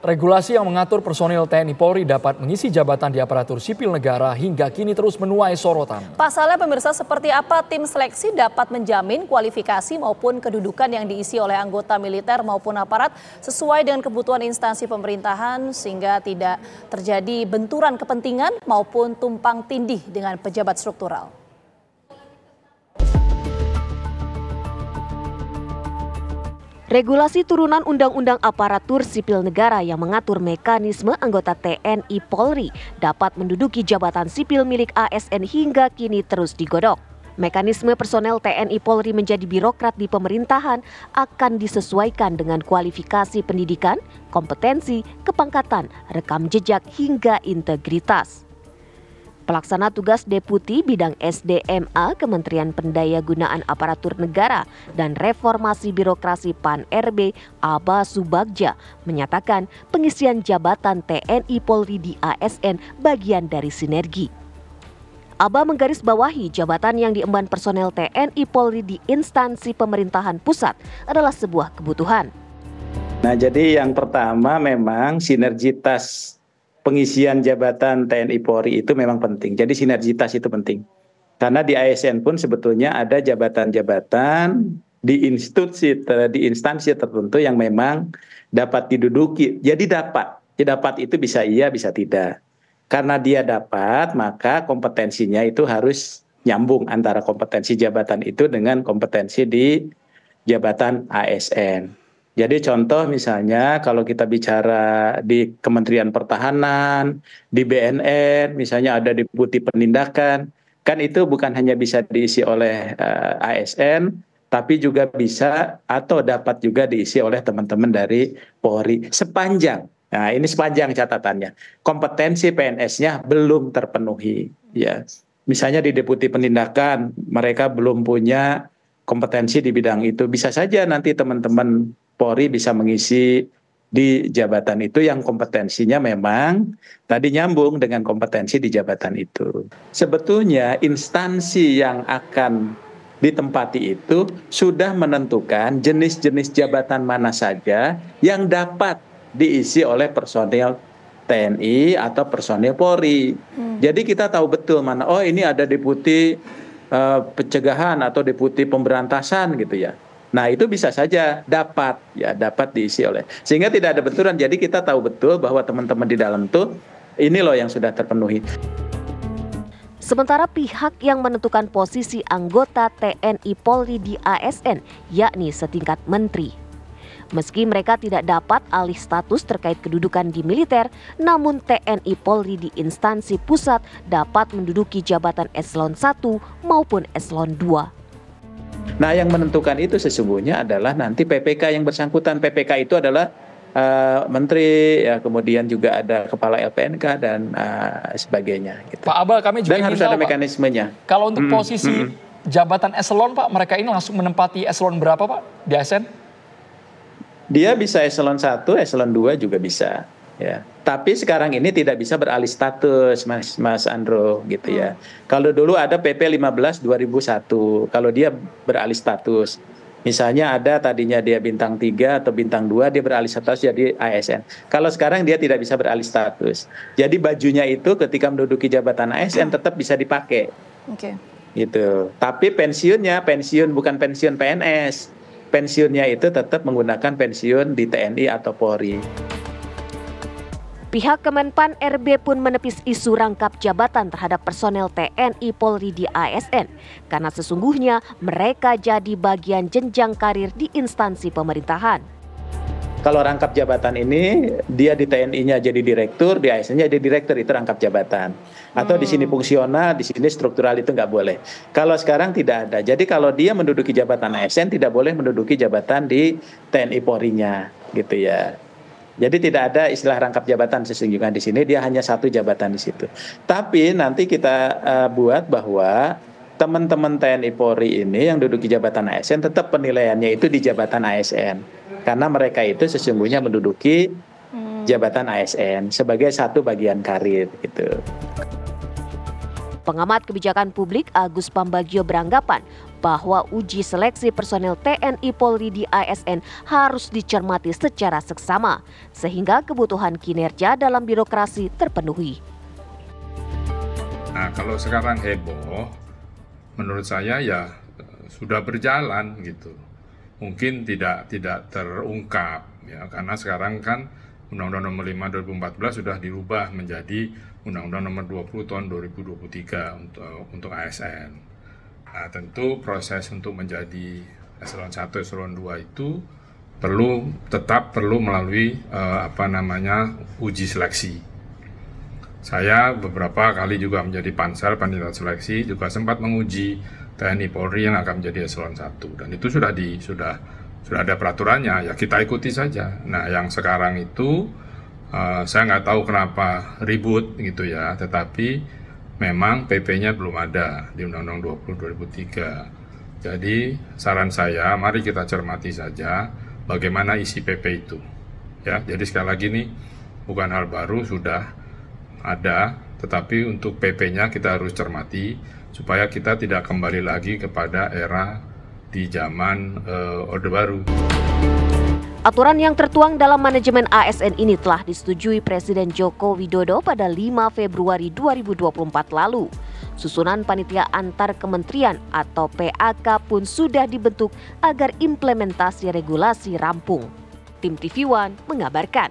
Regulasi yang mengatur personil TNI Polri dapat mengisi jabatan di aparatur sipil negara hingga kini terus menuai sorotan. Pasalnya pemirsa, seperti apa tim seleksi dapat menjamin kualifikasi maupun kedudukan yang diisi oleh anggota militer maupun aparat sesuai dengan kebutuhan instansi pemerintahan sehingga tidak terjadi benturan kepentingan maupun tumpang tindih dengan pejabat struktural. Regulasi turunan Undang-Undang Aparatur Sipil Negara yang mengatur mekanisme anggota TNI Polri dapat menduduki jabatan sipil milik ASN hingga kini terus digodok. Mekanisme personel TNI Polri menjadi birokrat di pemerintahan akan disesuaikan dengan kualifikasi pendidikan, kompetensi, kepangkatan, rekam jejak hingga integritas. Pelaksana tugas Deputi Bidang SDMA Kementerian Pendayagunaan Aparatur Negara dan Reformasi Birokrasi PAN-RB Aba Subagja menyatakan pengisian jabatan TNI Polri di ASN bagian dari sinergi. Aba menggarisbawahi jabatan yang diemban personel TNI Polri di instansi pemerintahan pusat adalah sebuah kebutuhan. Nah, jadi yang pertama memang sinergitas pengisian jabatan TNI Polri itu memang penting. Jadi sinergitas itu penting. Karena di ASN pun sebetulnya ada jabatan-jabatan di instansi tertentu yang memang dapat diduduki. Jadi dapat itu bisa iya, bisa tidak. Karena dia dapat, maka kompetensinya itu harus nyambung antara kompetensi jabatan itu dengan kompetensi di jabatan ASN. Jadi contoh misalnya kalau kita bicara di Kementerian Pertahanan, di BNN, misalnya ada Deputi Penindakan, kan itu bukan hanya bisa diisi oleh ASN, tapi juga bisa atau dapat juga diisi oleh teman-teman dari Polri sepanjang, nah ini sepanjang catatannya, kompetensi PNS-nya belum terpenuhi. Ya, misalnya di Deputi Penindakan, mereka belum punya kompetensi di bidang itu, bisa saja nanti teman-teman Polri bisa mengisi di jabatan itu yang kompetensinya memang tadi nyambung dengan kompetensi di jabatan itu. Sebetulnya instansi yang akan ditempati itu sudah menentukan jenis-jenis jabatan mana saja yang dapat diisi oleh personil TNI atau personil Polri. Jadi kita tahu betul mana, oh ini ada deputi pencegahan atau deputi pemberantasan gitu ya. Nah itu bisa saja dapat diisi oleh, sehingga tidak ada benturan. Jadi kita tahu betul bahwa teman-teman di dalam tuh ini loh yang sudah terpenuhi. Sementara pihak yang menentukan posisi anggota TNI Polri di ASN yakni setingkat menteri. Meski mereka tidak dapat alih status terkait kedudukan di militer, namun TNI Polri di instansi pusat dapat menduduki jabatan eselon 1 maupun eselon 2. Nah, yang menentukan itu sesungguhnya adalah nanti PPK yang bersangkutan. PPK itu adalah menteri, ya, kemudian juga ada kepala LPNK dan sebagainya. Gitu. Pak Abal, kami juga dan harus ada mekanismenya. Kalau untuk posisi jabatan eselon, Pak, mereka ini langsung menempati eselon berapa, Pak, di ASN? Dia bisa eselon 1, eselon 2 juga bisa. Ya. Tapi sekarang ini tidak bisa beralih status, Mas Andro, gitu ya. Kalau dulu ada PP 15 2001, kalau dia beralih status, misalnya ada tadinya dia bintang 3 atau bintang 2, dia beralih status jadi ASN. Kalau sekarang dia tidak bisa beralih status. Jadi bajunya itu ketika menduduki jabatan ASN tetap bisa dipakai. Oke. Gitu. Tapi pensiun bukan pensiun PNS. Pensiunnya itu tetap menggunakan pensiun di TNI atau Polri. Pihak Kemenpan RB pun menepis isu rangkap jabatan terhadap personel TNI Polri di ASN karena sesungguhnya mereka jadi bagian jenjang karir di instansi pemerintahan. Kalau rangkap jabatan ini dia di TNI-nya jadi direktur, di ASN-nya jadi direktur, itu rangkap jabatan. Atau di sini fungsional, di sini struktural, itu nggak boleh. Kalau sekarang tidak ada. Jadi kalau dia menduduki jabatan ASN tidak boleh menduduki jabatan di TNI Polri-nya, gitu ya. Jadi tidak ada istilah rangkap jabatan sesungguhnya di sini, dia hanya satu jabatan di situ. Tapi nanti kita buat bahwa teman-teman TNI Polri ini yang duduki jabatan ASN tetap penilaiannya itu di jabatan ASN. Karena mereka itu sesungguhnya menduduki jabatan ASN sebagai satu bagian karir gitu. Pengamat kebijakan publik Agus Pambagio beranggapan bahwa uji seleksi personel TNI Polri di ASN harus dicermati secara seksama, sehingga kebutuhan kinerja dalam birokrasi terpenuhi. Nah, kalau sekarang heboh, menurut saya ya sudah berjalan gitu. Mungkin tidak terungkap ya, karena sekarang kan Undang-Undang Nomor 5 2014 sudah dirubah menjadi Undang-Undang Nomor 20 tahun 2023 untuk ASN. Nah, tentu proses untuk menjadi eselon 1, eselon 2 itu tetap perlu melalui uji seleksi. Saya beberapa kali juga menjadi pansel panitia seleksi, juga sempat menguji TNI Polri yang akan menjadi eselon 1, dan itu sudah ada peraturannya, ya kita ikuti saja. Nah, yang sekarang itu saya nggak tahu kenapa ribut gitu ya, tetapi memang PP-nya belum ada di Undang-Undang 20 2003. Jadi saran saya, mari kita cermati saja bagaimana isi PP itu. Ya, jadi sekali lagi nih, bukan hal baru, sudah ada, tetapi untuk PP-nya kita harus cermati supaya kita tidak kembali lagi kepada era di zaman Orde Baru. Aturan yang tertuang dalam manajemen ASN ini telah disetujui Presiden Joko Widodo pada 5 Februari 2024 lalu. Susunan panitia antar kementerian atau PAK pun sudah dibentuk agar implementasi regulasi rampung. Tim TV One mengabarkan.